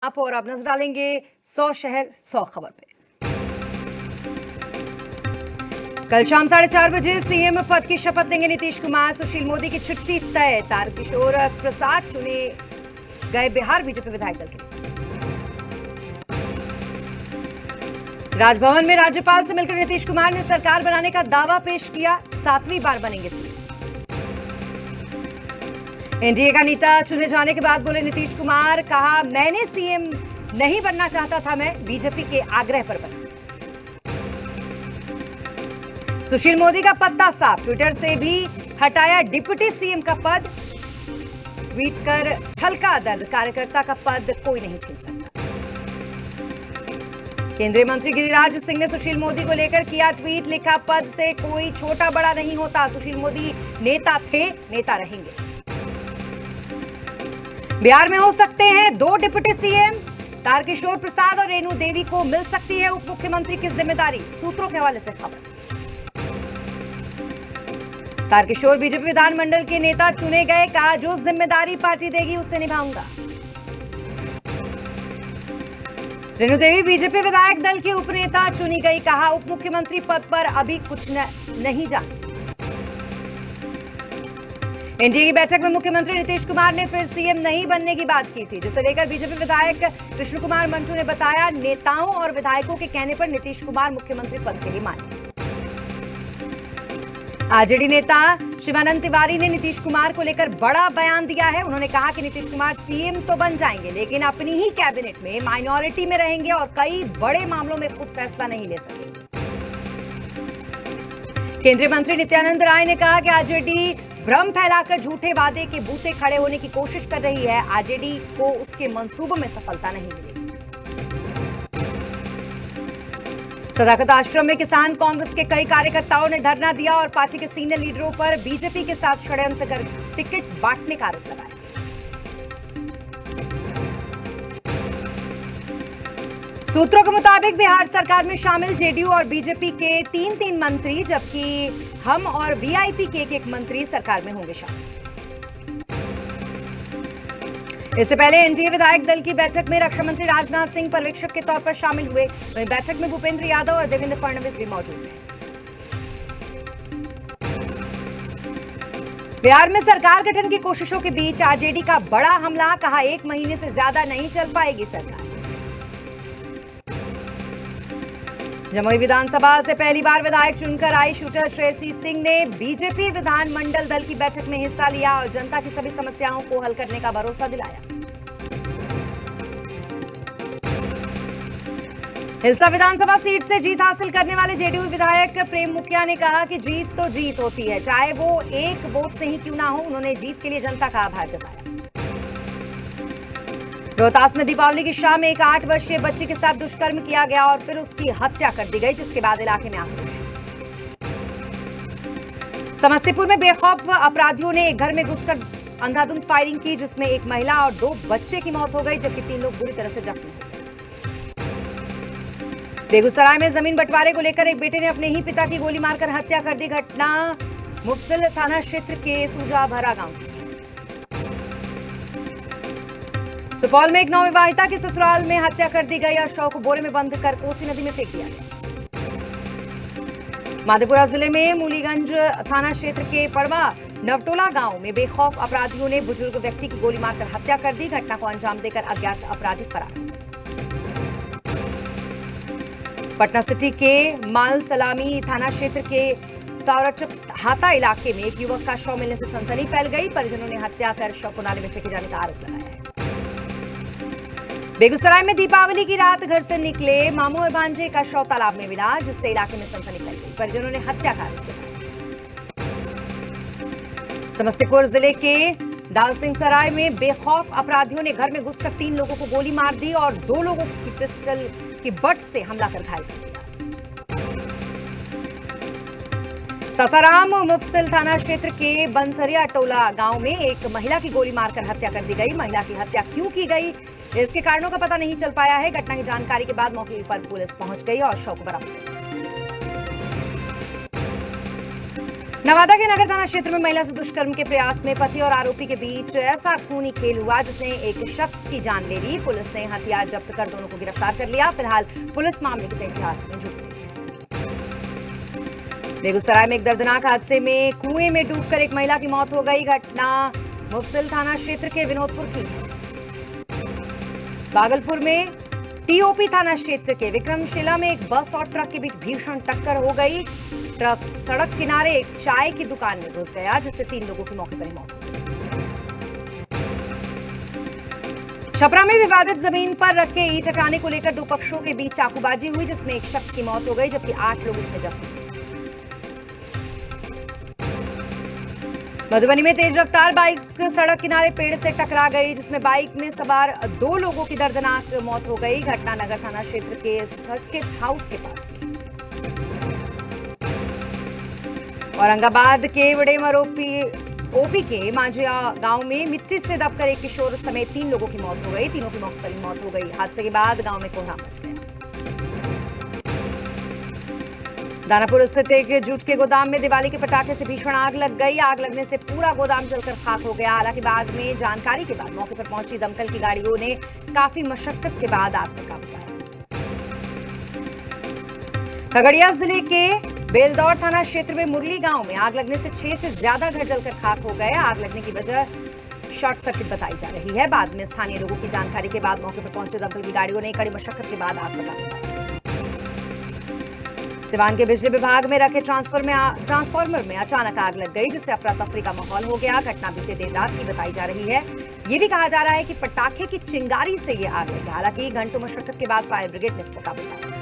आप और अब नजर डालेंगे 100 शहर 100 खबर पे। कल शाम 4:30 बजे सीएम पद की शपथ लेंगे नीतीश कुमार। सुशील मोदी की छुट्टी तय। तारकिशोर प्रसाद चुने गए बिहार बीजेपी विधायक दल के लिए। राजभवन में राज्यपाल से मिलकर नीतीश कुमार ने सरकार बनाने का दावा पेश किया। 7वीं बार बनेंगे सीएम। एनडीए का नेता चुने जाने के बाद बोले नीतीश कुमार, कहा मैंने सीएम नहीं बनना चाहता था, मैं बीजेपी के आग्रह पर बना। सुशील मोदी का पत्ता साफ, ट्विटर से भी हटाया डिप्टी सीएम का पद। ट्वीट कर छलका दर्द, कार्यकर्ता का पद कोई नहीं छीन सकता। केंद्रीय मंत्री गिरिराज सिंह ने सुशील मोदी को लेकर किया ट्वीट, लिखा पद से कोई छोटा बड़ा नहीं होता। सुशील मोदी नेता थे, नेता रहेंगे। बिहार में हो सकते हैं 2 डिप्टी सीएम। तारकिशोर प्रसाद और रेणु देवी को मिल सकती है उप मुख्यमंत्री की जिम्मेदारी, सूत्रों के हवाले से खबर। तारकिशोर बीजेपी विधानमंडल के नेता चुने गए, कहा जो जिम्मेदारी पार्टी देगी उसे निभाऊंगा। रेणु देवी बीजेपी विधायक दल की उपनेता चुनी गई, कहा उप मुख्यमंत्री पद पर अभी कुछ नहीं जानती। एनडीए की बैठक में मुख्यमंत्री नीतीश कुमार ने फिर सीएम नहीं बनने की बात की थी, जिसे लेकर बीजेपी विधायक कृष्ण कुमार मंटू ने बताया, नेताओं और विधायकों के कहने पर नीतीश कुमार मुख्यमंत्री पद के लिए माने। आरजेडी नेता शिवानंद तिवारी ने नीतीश कुमार को लेकर बड़ा बयान दिया है। उन्होंने कहा कि नीतीश कुमार सीएम तो बन जाएंगे, लेकिन अपनी ही कैबिनेट में माइनॉरिटी में रहेंगे और कई बड़े मामलों में खुद फैसला नहीं ले सकेंगे। केंद्रीय मंत्री नित्यानंद राय ने कहा कि आरजेडी भ्रम फैलाकर झूठे वादे के बूते खड़े होने की कोशिश कर रही है। आरजेडी को उसके मंसूबों में सफलता नहीं मिलेगी। सदाकत आश्रम में किसान कांग्रेस के कई कार्यकर्ताओं ने धरना दिया और पार्टी के सीनियर लीडरों पर बीजेपी के साथ षड्यंत्र कर टिकट बांटने का आरोप लगाया। सूत्रों के मुताबिक बिहार सरकार में शामिल जेडीयू और बीजेपी के 3-3 मंत्री, जबकि हम और वीआईपी के 1-1 मंत्री सरकार में होंगे शामिल। इससे पहले एनडीए विधायक दल की बैठक में रक्षा मंत्री राजनाथ सिंह पर्यवेक्षक के तौर पर शामिल हुए। वहीं बैठक में भूपेंद्र यादव और देवेंद्र फडणवीस भी मौजूद हैं। बिहार में सरकार गठन की कोशिशों के बीच आरजेडी का बड़ा हमला, कहा 1 महीने से ज्यादा नहीं चल पाएगी सरकार। जमुई विधानसभा से पहली बार विधायक चुनकर आई शूटर श्रेयसी सिंह ने बीजेपी विधानमंडल दल की बैठक में हिस्सा लिया और जनता की सभी समस्याओं को हल करने का भरोसा दिलाया। हिलसा विधानसभा सीट से जीत हासिल करने वाले जेडीयू विधायक प्रेम मुखिया ने कहा कि जीत तो जीत होती है, चाहे वो 1 वोट से ही क्यों ना हो। उन्होंने जीत के लिए जनता का आभार जताया। रोहतास में दीपावली की शाम एक 8 वर्षीय बच्ची के साथ दुष्कर्म किया गया और फिर उसकी हत्या कर दी गई, जिसके बाद इलाके में आक्रोश। समस्तीपुर में बेखौफ अपराधियों ने एक घर में घुसकर अंधाधुंध फायरिंग की, जिसमें एक महिला और 2 बच्चे की मौत हो गई, जबकि 3 लोग बुरी तरह से जख्मी हो गए। बेगूसराय में जमीन बंटवारे को लेकर एक बेटे ने अपने ही पिता की गोली मारकर हत्या कर दी। घटना मुफस्सिल थाना क्षेत्र के सूजा भरा गांव की। सुपौल में एक नवविवाहिता की ससुराल में हत्या कर दी गई और शव को बोरे में बंद कर कोसी नदी में फेंक दिया गया। मधेपुरा जिले में मूलीगंज थाना क्षेत्र के पड़वा नवटोला गांव में बेखौफ अपराधियों ने बुजुर्ग व्यक्ति की गोली मारकर हत्या कर दी। घटना को अंजाम देकर अज्ञात अपराधी फरार। पटना सिटी के माल सलामी थाना क्षेत्र के सौरच हाता इलाके में एक युवक का शव मिलने से सनसनी फैल गई। परिजनों ने हत्या कर शव को नाले में फेंके जाने का आरोप लगाया है। बेगूसराय में दीपावली की रात घर से निकले मामू और भांजे का शव तालाब में मिला, जिससे इलाके में सनसनी फैल गई। परिजनों ने हत्या का आरोप लगाया। समस्तीपुर जिले के दालसिंह सराय में बेखौफ अपराधियों ने घर में घुसकर 3 लोगों को गोली मार दी और 2 लोगों की पिस्टल की बट से हमला कर घायल कर दिया। सासाराम मुफस्सिल थाना क्षेत्र के बंसरिया टोला गांव में एक महिला की गोली मारकर hत्या कर दी गई। महिला की हत्या क्यों की गई, इसके कारणों का पता नहीं चल पाया है। घटना की जानकारी के बाद मौके पर पुलिस पहुंच गई और शव को बरामद किया। नवादा के नगर थाना क्षेत्र में महिला से दुष्कर्म के प्रयास में पति और आरोपी के बीच ऐसा खूनी खेल हुआ जिसने एक शख्स की जान ले ली। पुलिस ने हथियार जब्त कर दोनों को गिरफ्तार कर लिया। फिलहाल पुलिस मामले की तहकीकात में जुट गई है। बेगूसराय में एक दर्दनाक हादसे में कुएं में डूबकर एक महिला की मौत हो गई। घटना मुफस्सिल थाना क्षेत्र के विनोदपुर की है। भागलपुर में टीओपी थाना क्षेत्र के विक्रमशिला में एक बस और ट्रक के बीच भीषण टक्कर हो गई। ट्रक सड़क किनारे एक चाय की दुकान में घुस गया, जिससे 3 लोगों की मौके पर ही मौत हो गई। छपरा में विवादित जमीन पर रखे ईंट हटाने को लेकर 2 पक्षों के बीच चाकूबाजी हुई, जिसमें एक शख्स की मौत हो गई जबकि 8 लोग इसमें जख्मी। मधुबनी में तेज रफ्तार बाइक सड़क किनारे पेड़ से टकरा गई, जिसमें बाइक में सवार 2 लोगों की दर्दनाक मौत हो गई। घटना नगर थाना क्षेत्र के सर्किट हाउस के पास की। औरंगाबाद के वडेमर ओपी के मांझिया गांव में मिट्टी से दबकर एक किशोर समेत 3 लोगों की मौत हो गई। तीनों की मौके पर ही मौत हो गई। हादसे के बाद गांव में कोहराम मच गया। दानापुर स्थित एक जूट के गोदाम में दिवाली के पटाखे से भीषण आग लग गई। आग लगने से पूरा गोदाम जलकर खाक हो गया। हालांकि बाद में जानकारी के बाद मौके पर पहुंची दमकल की गाड़ियों ने काफी मशक्कत के बाद आग पर काबू पाया। खगड़िया जिले के बेलदौर थाना क्षेत्र में मुरली गांव में आग लगने से 6 से ज्यादा घर जलकर खाक हो गए। आग लगने की वजह शॉर्ट सर्किट बताई जा रही है। बाद में स्थानीय लोगों की जानकारी के बाद मौके पर पहुंचे दमकल की गाड़ियों ने कड़ी मशक्कत के बाद आग पर काबू पाया। सिवान के बिजली विभाग में रखे ट्रांसफार्मर में अचानक आग लग गई, जिससे अफरा तफरी का माहौल हो गया। घटना बीते देर रात की बताई जा रही है। ये भी कहा जा रहा है कि पटाखे की चिंगारी से ये आग लगी। हालांकि घंटों मशक्कत के बाद फायर ब्रिगेड ने इस पर काबू पाया।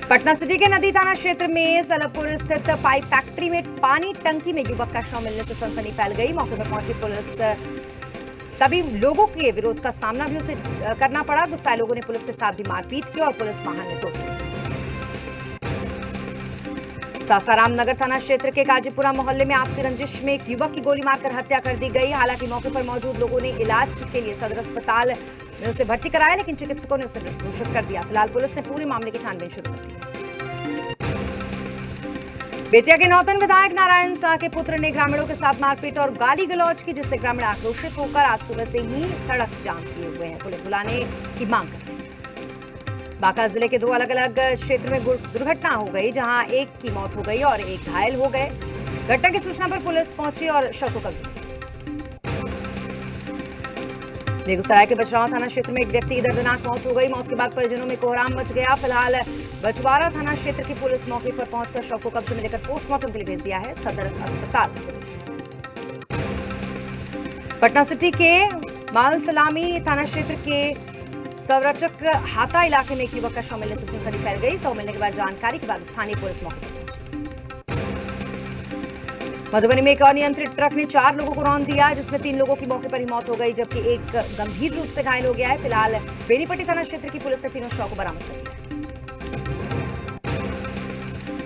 पटना सिटी के नदी थाना क्षेत्र में सलभपुर स्थित पाइप फैक्ट्री में पानी टंकी में युवक का शव मिलने से सनसनी फैल गई। मौके पर पहुंची पुलिस तभी लोगों के विरोध का सामना भी उसे करना पड़ा। गुस्साए लोगों ने पुलिस के साथ भी मारपीट की और पुलिस वाहन में तोड़ फोड़। सासाराम नगर थाना क्षेत्र के काजीपुरा मोहल्ले में आपसी रंजिश में एक युवक की गोली मारकर हत्या कर दी गई। हालांकि मौके पर मौजूद लोगों ने इलाज के लिए सदर अस्पताल में उसे भर्ती कराया, लेकिन चिकित्सकों ने उसे मृत घोषित कर दिया। फिलहाल पुलिस ने पूरे मामले की छानबीन शुरू कर दी। बेतिया के नौतन विधायक नारायण शाह के पुत्र ने ग्रामीणों के साथ मारपीट और गाली गलौज की, जिससे ग्रामीण आक्रोशित होकर आज सुबह से ही सड़क जाम किए हुए हैं। पुलिस बुलाने की मांग कर रहे हैं। बांका जिले के 2 अलग अलग क्षेत्र में दुर्घटना हो गई, जहां एक की मौत हो गई और एक घायल हो गए। घटना की सूचना पर पुलिस पहुंची और शव को कब्जे में। बेगूसराय के बछवाड़ा थाना क्षेत्र में एक व्यक्ति की दर्दनाक मौत हो गई। मौत के बाद परिजनों में कोहराम मच गया। फिलहाल बछवाड़ा थाना क्षेत्र की पुलिस मौके पर पहुंचकर शव को कब्जे में लेकर पोस्टमार्टम के लिए भेज दिया है। सदर अस्पताल से पटना सिटी के मालसलामी थाना क्षेत्र के संरचक हाता इलाके में एक युवक का शव मिलने से सनसनी फैल गई। शव मिलने के बाद जानकारी के बाद स्थानीय पुलिस मौके पर पहुंची। मधुबनी में एक अनियंत्रित ट्रक ने 4 लोगों को रौंद दिया, जिसमें 3 लोगों की मौके पर ही मौत हो गई जबकि एक गंभीर रूप से घायल हो गया है। फिलहाल बेनीपट्टी थाना क्षेत्र की पुलिस ने तीनों शव को बरामद कर लिया।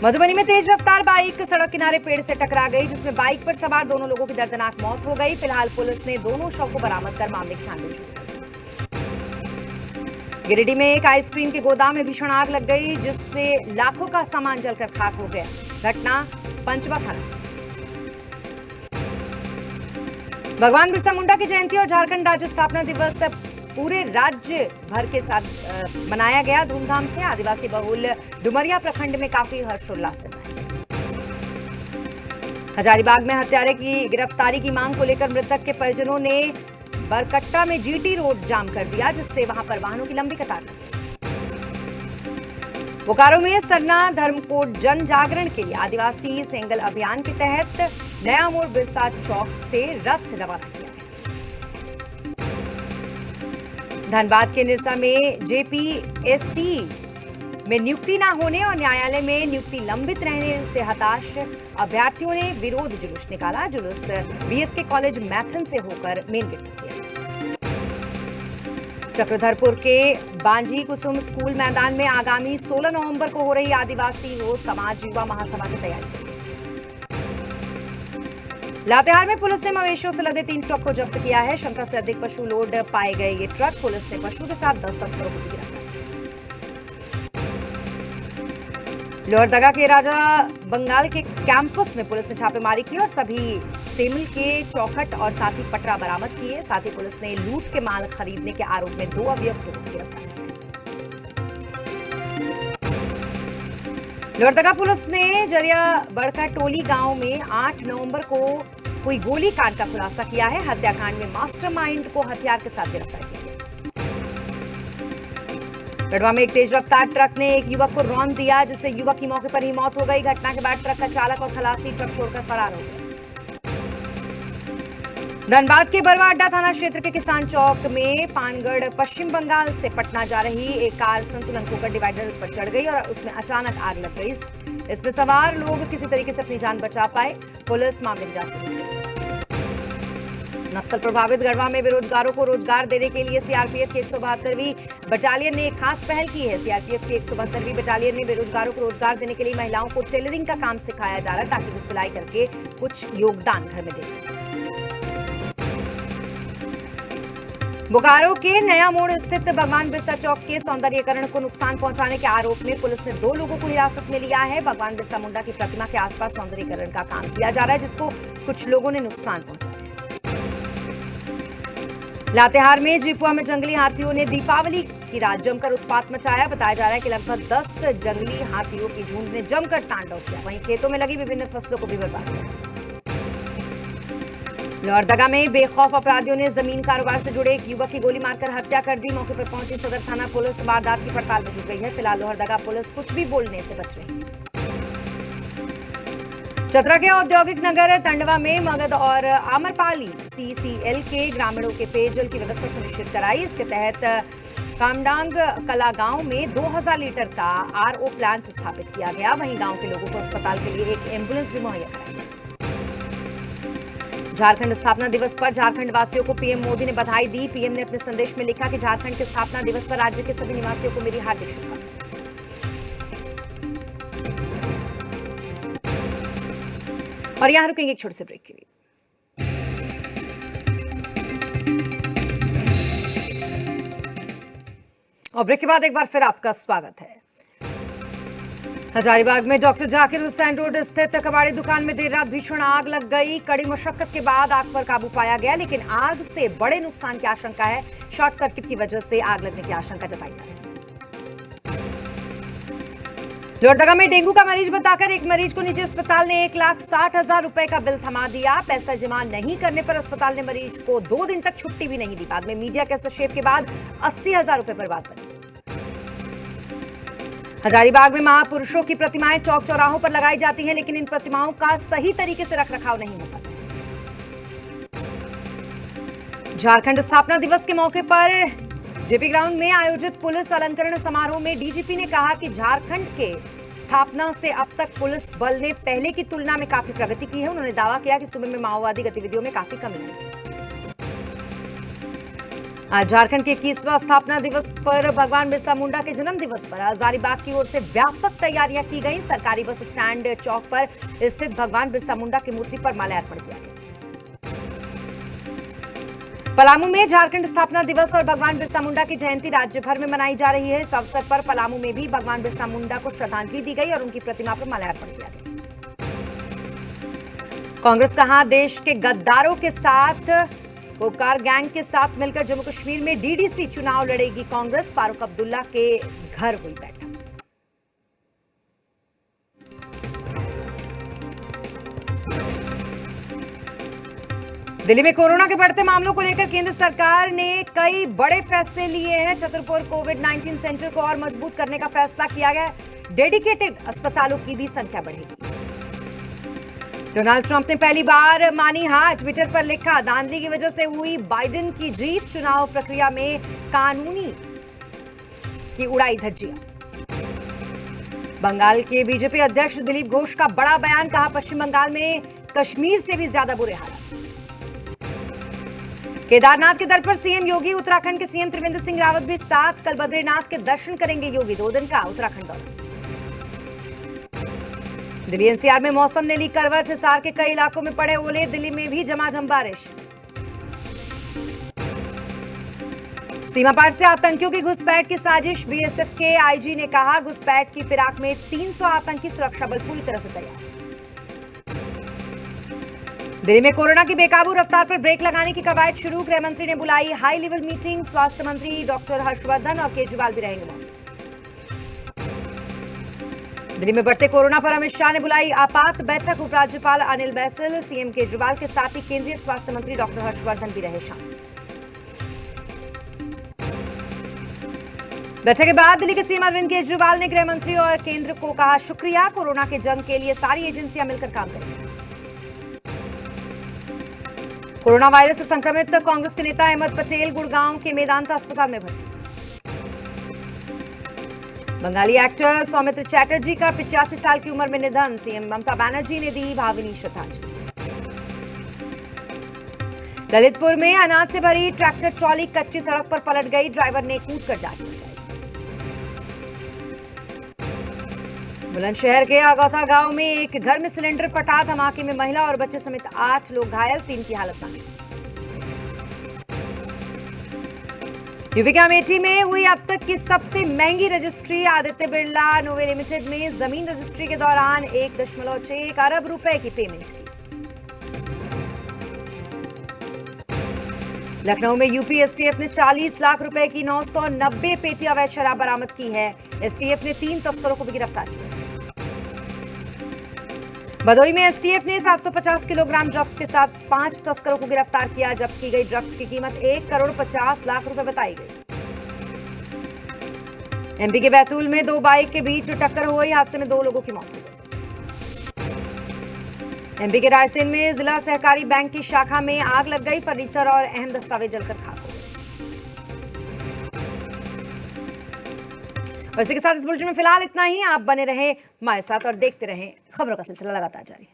मधुबनी में तेज रफ्तार बाइक सड़क किनारे पेड़ से टकरा गई, जिसमें बाइक पर सवार 2 लोगों की दर्दनाक मौत हो गई। फिलहाल पुलिस ने दोनों शव को बरामद कर मामले की छानबीन शुरू कर दी। गिरिडीह में एक आइसक्रीम के गोदाम में भीषण आग लग गई, जिससे लाखों का सामान जलकर खाक हो गया। घटना पंचवा थाना। भगवान बिरसा मुंडा की जयंती और झारखंड राज्य स्थापना दिवस पूरे राज्य भर के साथ मनाया गया धूमधाम से। आदिवासी बहुल डुमरिया प्रखंड में काफी हर्षोल्लास से मनाया। हजारीबाग में हत्यारे की गिरफ्तारी की मांग को लेकर मृतक के परिजनों ने बरकट्टा में जीटी रोड जाम कर दिया, जिससे वहां पर वाहनों की लंबी कतार लग गई। बोकारो में सरना धर्मकोट जन जागरण के लिए आदिवासी सेंगल अभियान के तहत नया मोड़ बिरसा चौक से रथ रवाना किया गया। धनबाद के निरसा में जेपीएससी में नियुक्ति न होने और न्यायालय में नियुक्ति लंबित रहने से हताश अभ्यर्थियों ने विरोध जुलूस निकाला। जुलूस बीएसके कॉलेज मैथन से होकर मेन गेट तक गया। चक्रधरपुर के बांझी कुसुम स्कूल मैदान में आगामी 16 नवंबर को हो रही आदिवासी हो समाज युवा महासभा की तैयारी चल रही है। लातेहार में पुलिस ने मवेशियों से लदे 3 ट्रक को जब्त किया है। क्षमता से अधिक पशु लोड पाए गए ये ट्रक पुलिस ने पशु के साथ 10 तस्करों को गिरफ्तार किया। लोहरदगा के राजा बंगाल के कैंपस में पुलिस ने छापेमारी की और सभी सेमिल के चौखट और साथ ही पटरा बरामद किए। साथ ही पुलिस ने लूट के माल खरीदने के आरोप में 2 अभियुक्तों को गिरफ्तार किया। लोहरदगा पुलिस ने जरिया बड़का टोली गांव में 8 नवंबर को हुई गोलीकांड का खुलासा किया है। हत्याकांड में मास्टरमाइंड को हथियार के साथ गिरफ्तार किया। गढ़वा में एक तेज रफ्तार ट्रक ने एक युवक को रौंद दिया, जिससे युवक की मौके पर ही मौत हो गई। घटना के बाद ट्रक का चालक और खलासी ट्रक छोड़कर फरार हो गए। धनबाद के बरवा अड्डा थाना क्षेत्र के किसान चौक में पानगढ़ पश्चिम बंगाल से पटना जा रही एक कार संतुलन खोकर डिवाइडर पर चढ़ गई और उसमें अचानक आग लग गई। इसमें सवार लोग किसी तरीके से अपनी जान बचा पाए। पुलिस मामले में जांच कर रही है। नक्सल प्रभावित गढ़वा में बेरोजगारों को रोजगार देने के लिए सीआरपीएफ की 172वीं बटालियन ने एक खास पहल की है। सीआरपीएफ की 172वीं बटालियन में बेरोजगारों को रोजगार देने के लिए महिलाओं को टेलरिंग का काम सिखाया जा रहा है, ताकि वे सिलाई करके कुछ योगदान घर में दे सकें। बोकारो के नया मोड़ स्थित भगवान बिरसा चौक के सौंदर्यीकरण को नुकसान पहुंचाने के आरोप में पुलिस ने 2 लोगों को हिरासत में लिया है। भगवान बिरसा मुंडा की प्रतिमा के आसपास सौंदर्यीकरण का काम किया जा रहा है, जिसको कुछ लोगों ने नुकसान पहुंचाया। लातेहार में जीपुआ में जंगली हाथियों ने दीपावली की रात जमकर उत्पात मचाया। बताया जा रहा है कि लगभग 10 जंगली हाथियों की झुंड ने जमकर तांडव किया। वहीं खेतों में लगी विभिन्न फसलों को भी बर्बाद किया। लोहरदगा में बेखौफ अपराधियों ने जमीन कारोबार से जुड़े एक युवक की गोली मारकर हत्या कर दी। मौके पर पहुंची सदर थाना पुलिस वारदात की पड़ताल में जुट गई है। फिलहाल लोहरदगा पुलिस कुछ भी बोलने से बच रही है। चतरा के औद्योगिक नगर तंडवा में मगध और आमरपाली सीसीएल के ग्रामीणों के पेयजल की व्यवस्था सुनिश्चित कराई। इसके तहत कामडांग कला गांव में 2000 लीटर का आरओ प्लांट स्थापित किया गया। वहीं गांव के लोगों को अस्पताल के लिए एक एम्बुलेंस भी मुहैया कराई। झारखंड स्थापना दिवस पर झारखंड वासियों को पीएम मोदी ने बधाई दी। पीएम ने अपने संदेश में लिखा कि झारखंड के स्थापना दिवस पर राज्य के सभी निवासियों को मेरी हार्दिक शुभकामनाएं। और यहां रुकेंगे एक छोटे से ब्रेक के लिए। और ब्रेक के बाद एक बार फिर आपका स्वागत है। हजारीबाग में डॉक्टर जाकिर हुसैन रोड स्थित कबाड़ी दुकान में देर रात भीषण आग लग गई। कड़ी मशक्कत के बाद आग पर काबू पाया गया, लेकिन आग से बड़े नुकसान की आशंका है। शॉर्ट सर्किट की वजह से आग लगने की आशंका जताई जा रही है। लोहरदगा में डेंगू का मरीज बताकर एक मरीज को निजी अस्पताल ने 1,60,000 रुपए का बिल थमा दिया। पैसा जमा नहीं करने पर अस्पताल ने मरीज को 2 दिन तक छुट्टी भी नहीं दी। बाद में मीडिया के हस्तक्षेप के बाद 80,000 रुपए पर बात बनी। हजारीबाग में महापुरुषों की प्रतिमाएं चौक चौराहों पर लगाई जाती हैं, लेकिन इन प्रतिमाओं का सही तरीके से रखरखाव नहीं हो पाता। झारखंड स्थापना दिवस के मौके पर जेपी ग्राउंड में आयोजित पुलिस अलंकरण समारोह में डीजीपी ने कहा कि झारखंड के स्थापना से अब तक पुलिस बल ने पहले की तुलना में काफी प्रगति की है। उन्होंने दावा किया कि सूबे में माओवादी गतिविधियों में काफी कमी है। आज झारखंड के 21वां स्थापना दिवस पर भगवान बिरसा मुंडा के जन्म दिवस पर हजारीबाग की ओर से व्यापक तैयारियां की गई। सरकारी बस स्टैंड चौक पर स्थित भगवान बिरसा मुंडा की मूर्ति पर माल्यार्पण किया गया। पलामू में झारखंड स्थापना दिवस और भगवान बिरसा मुंडा की जयंती राज्य भर में मनाई जा रही है। इस अवसर पर पलामू में भी भगवान बिरसा मुंडा को श्रद्धांजलि दी गई और उनकी प्रतिमा पर माल्यार्पण किया गया। कांग्रेस कहा देश के गद्दारों के साथ कोपकार गैंग के साथ मिलकर जम्मू कश्मीर में डीडीसी चुनाव लड़ेगी कांग्रेस। फारूक अब्दुल्ला के घर हुई बैठक। दिल्ली में कोरोना के बढ़ते मामलों को लेकर केंद्र सरकार ने कई बड़े फैसले लिए हैं। छतरपुर कोविड-19 सेंटर को और मजबूत करने का फैसला किया गया। डेडिकेटेड अस्पतालों की भी संख्या बढ़ेगी। डोनाल्ड ट्रंप ने पहली बार मानी हार। ट्विटर पर लिखा, धांधली की वजह से हुई बाइडेन की जीत। चुनाव प्रक्रिया में कानूनी की उड़ाई धज्जियां। बंगाल के बीजेपी अध्यक्ष दिलीप घोष का बड़ा बयान, कहा पश्चिम बंगाल में कश्मीर से भी ज्यादा बुरे हालात। केदारनाथ के दर पर सीएम योगी, उत्तराखंड के सीएम त्रिवेंद्र सिंह रावत भी साथ। कल बद्रीनाथ के दर्शन करेंगे योगी। 2 दिन का उत्तराखंड दौरा। दिल्ली एनसीआर में मौसम ने ली करवट। हिसार के कई इलाकों में पड़े ओले। दिल्ली में भी झमाझम बारिश। सीमा पार से आतंकियों की घुसपैठ की साजिश, बीएसएफ के आईजी ने कहा, घुसपैठ की फिराक में 300 आतंकी, सुरक्षा बल पूरी तरह से तैयार। दिल्ली में कोरोना की बेकाबू रफ्तार पर ब्रेक लगाने की कवायद शुरू, गृह मंत्री ने बुलाई हाई लेवल मीटिंग, स्वास्थ्य मंत्री डॉक्टर हर्षवर्धन और केजरीवाल भी रहेंगे मौजूद। दिल्ली में बढ़ते कोरोना पर अमित शाह ने बुलाई आपात बैठक, उपराज्यपाल अनिल बैसल, सीएम केजरीवाल के साथ ही केंद्रीय स्वास्थ्य मंत्री डॉक्टर हर्षवर्धन भी रहे शामिल। बैठक के बाद दिल्ली के सीएम अरविंद केजरीवाल ने गृह मंत्री और केंद्र को कहा शुक्रिया, कोरोना के जंग के लिए सारी एजेंसियां मिलकर काम करेंगी। कोरोना वायरस से संक्रमित कांग्रेस के नेता अहमद पटेल गुड़गांव के मेदांता अस्पताल में भर्ती। बंगाली एक्टर सौमित्र चैटर्जी का 85 साल की उम्र में निधन, सीएम ममता बनर्जी ने दी भावभीनी श्रद्धांजलि। ललितपुर में अनाज से भरी ट्रैक्टर ट्रॉली कच्ची सड़क पर पलट गई, ड्राइवर ने कूदकर जान बचाई। बुलंदशहर के अगौथा गांव में एक घर में सिलेंडर फटा, धमाके में महिला और बच्चे समेत 8 लोग घायल, 3 की हालत नाजुक। यूपी के अमेठी में हुई अब तक की सबसे महंगी registry, Aditya Birla no way limited में जमीन रजिस्ट्री के दौरान 1.6 अरब रुपए की पेमेंट की। लखनऊ में यूपी एसटीएफ ने 40 लाख रुपए की 990 पेटी अवैध शराब बरामद की है, एसटीएफ ने 3 तस्करों को भी गिरफ्तार किया। भदोही में एसटीएफ ने 750 किलोग्राम ड्रग्स के साथ 5 तस्करों को गिरफ्तार किया, जब्त की गई ड्रग्स की कीमत 1,50,00,000 रुपए बताई गई। एमपी के बैतूल में 2 बाइक के बीच टक्कर हुई, हादसे में 2 लोगों की मौत हो गई। एमपी के रायसेन में जिला सहकारी बैंक की शाखा में आग लग गई, फर्नीचर और अहम दस्तावेज जलकर खाक हो गए। इसी के साथ इस बुलेटिन में फिलहाल इतना ही। आप बने रहें हमारे साथ और देखते रहें खबरों का सिलसिला लगातार जारी।